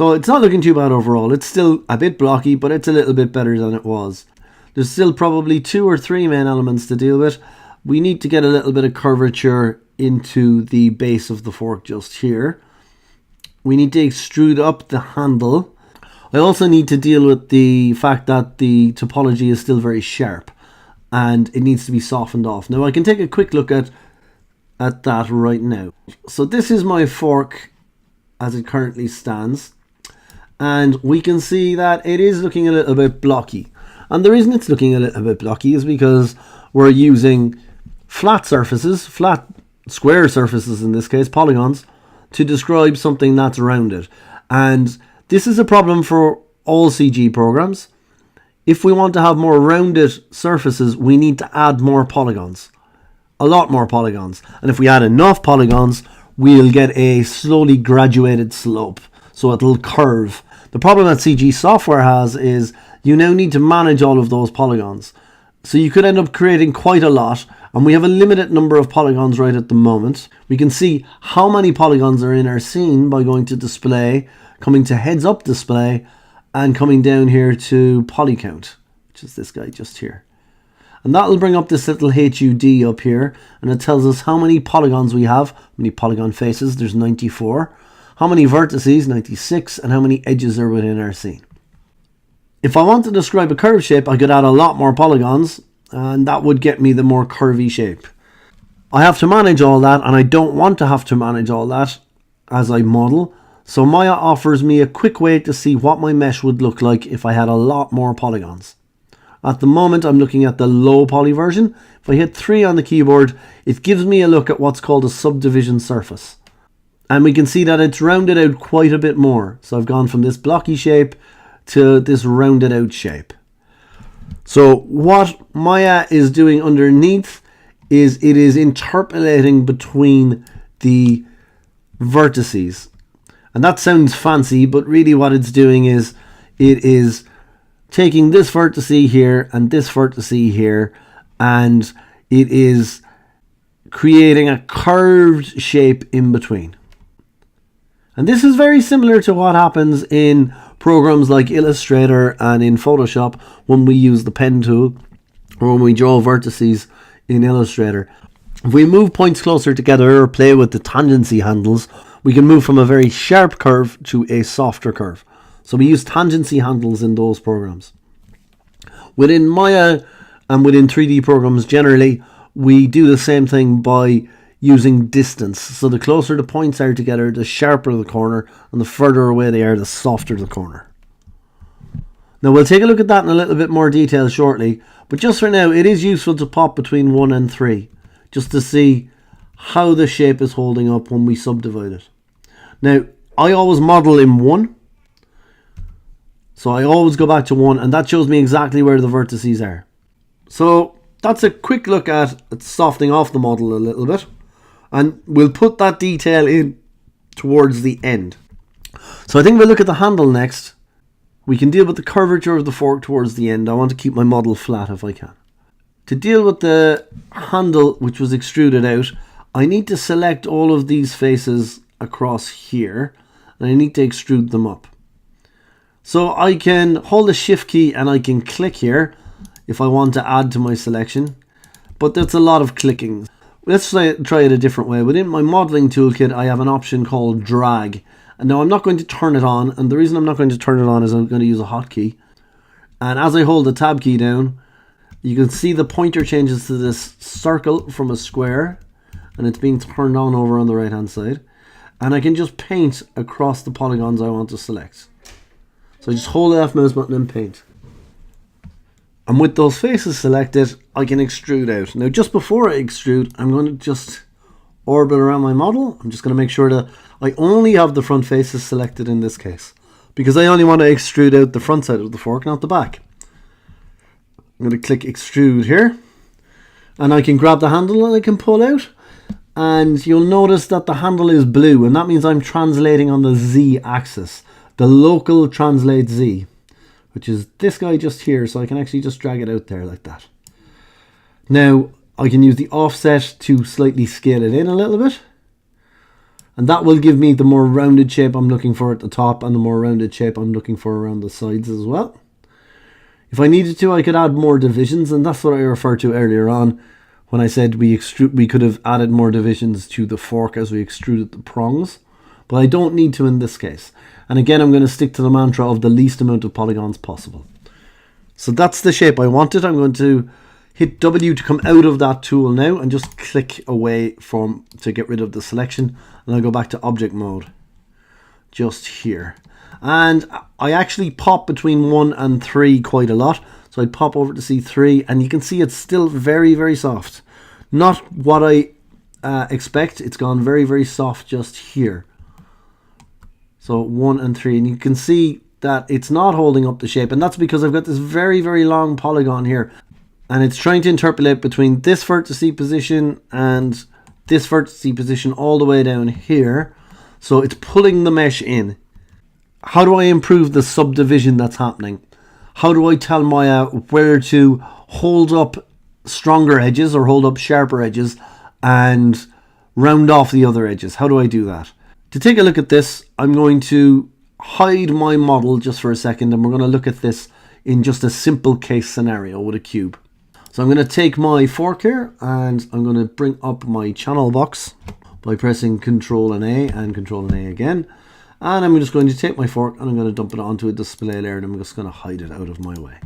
So it's not looking too bad overall. It's still a bit blocky, but it's a little bit better than it was. There's still probably 2 or 3 main elements to deal with. We need to get a little bit of curvature into the base of the fork just here. We need to extrude up the handle. I also need to deal with the fact that the topology is still very sharp and it needs to be softened off. Now I can take a quick look at that right now. So this is my fork as it currently stands, and we can see that it is looking a little bit blocky. And the reason it's looking a little bit blocky is because we're using flat surfaces, flat square surfaces in this case, polygons, to describe something that's rounded. And this is a problem for all CG programs. If we want to have more rounded surfaces, we need to add more polygons. A lot more polygons. And if we add enough polygons, we'll get a slowly graduated slope. So it'll curve. The problem that CG software has is you now need to manage all of those polygons. So you could end up creating quite a lot, and we have a limited number of polygons right at the moment. We can see how many polygons are in our scene by going to display, coming to heads up display, and coming down here to poly count, which is this guy just here. And that'll bring up this little HUD up here, and it tells us how many polygons we have, how many polygon faces, there's 94, how many vertices, 96, and how many edges are within our scene. If I want to describe a curve shape, I could add a lot more polygons, and that would get me the more curvy shape. I have to manage all that, and I don't want to have to manage all that as I model. So Maya offers me a quick way to see what my mesh would look like if I had a lot more polygons. At the moment, I'm looking at the low poly version. If I hit 3 on the keyboard, it gives me a look at what's called a subdivision surface. And we can see that it's rounded out quite a bit more. So I've gone from this blocky shape to this rounded out shape. So what Maya is doing underneath is it is interpolating between the vertices. And that sounds fancy, but really what it's doing is it is taking this vertex here and this vertex here, and it is creating a curved shape in between. And this is very similar to what happens in programs like Illustrator and in Photoshop when we use the pen tool or when we draw vertices in Illustrator. If we move points closer together or play with the tangency handles, we can move from a very sharp curve to a softer curve. So we use tangency handles in those programs. Within Maya and within 3D programs generally, we do the same thing by using distance. So the closer the points are together, the sharper the corner, and the further away they are, the softer the corner. Now we'll take a look at that in a little bit more detail shortly, but just for now it is useful to pop between 1 and 3 just to see how the shape is holding up when we subdivide it. Now I always model in 1, so I always go back to 1, and that shows me exactly where the vertices are. So that's a quick look at softening off the model a little bit. And we'll put that detail in towards the end. So I think we'll look at the handle next. We can deal with the curvature of the fork towards the end. I want to keep my model flat if I can. To deal with the handle, which was extruded out, I need to select all of these faces across here, and I need to extrude them up. So I can hold the shift key and I can click here if I want to add to my selection, but that's a lot of clicking. Let's try it a different way. Within my modeling toolkit, I have an option called drag. And now I'm not going to turn it on. And the reason I'm not going to turn it on is I'm going to use a hotkey. And as I hold the tab key down, you can see the pointer changes to this circle from a square. And it's being turned on over on the right hand side. And I can just paint across the polygons I want to select. So I just hold the left mouse button and paint. And with those faces selected, I can extrude out. Now, just before I extrude, I'm going to just orbit around my model. I'm just going to make sure that I only have the front faces selected in this case, because I only want to extrude out the front side of the fork, not the back. I'm going to click extrude here, and I can grab the handle and I can pull out. And you'll notice that the handle is blue, and that means I'm translating on the Z axis. The local translate Z, which is this guy just here, so I can actually just drag it out there like that. Now I can use the offset to slightly scale it in a little bit, And that will give me the more rounded shape I'm looking for at the top and the more rounded shape I'm looking for around the sides as well. If I needed to, I could add more divisions, and that's what I referred to earlier on when I said we could have added more divisions to the fork as we extruded the prongs. But I don't need to in this case. And again, I'm going to stick to the mantra of the least amount of polygons possible. So that's the shape I wanted. I'm going to hit W to come out of that tool now and just click away to get rid of the selection. And I'll go back to object mode just here. And I actually pop between 1 and 3 quite a lot. So I pop over to C3 and you can see it's still very, very soft. Not what I expect. It's gone very, very soft just here. So 1 and 3, and you can see that it's not holding up the shape, and that's because I've got this very, very long polygon here, and it's trying to interpolate between this vertice position and this vertice position all the way down here. So it's pulling the mesh in. How do I improve the subdivision that's happening? How do I tell Maya where to hold up stronger edges or hold up sharper edges and round off the other edges? How do I do that? To take a look at this, I'm going to hide my model just for a second, and we're going to look at this in just a simple case scenario with a cube. So I'm going to take my fork here and I'm going to bring up my channel box by pressing Control and A and Control and A again. And I'm just going to take my fork and I'm going to dump it onto a display layer, and I'm just going to hide it out of my way.